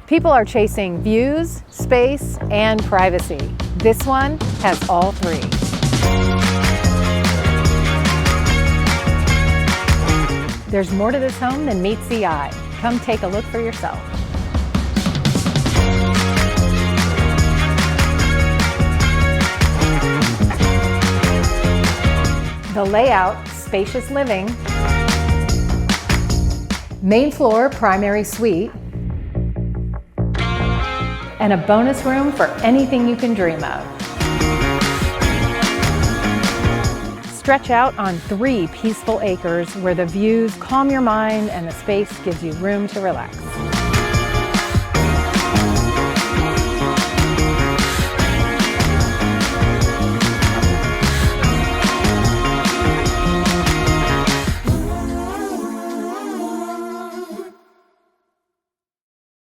People are chasing views, space, and privacy. This one has all three. There's more to this home than meets the eye. Come take a look for yourself. The layout, spacious living, main floor primary suite, and a bonus room for anything you can dream of. Stretch out on 3 peaceful acres where the views calm your mind and the space gives you room to relax.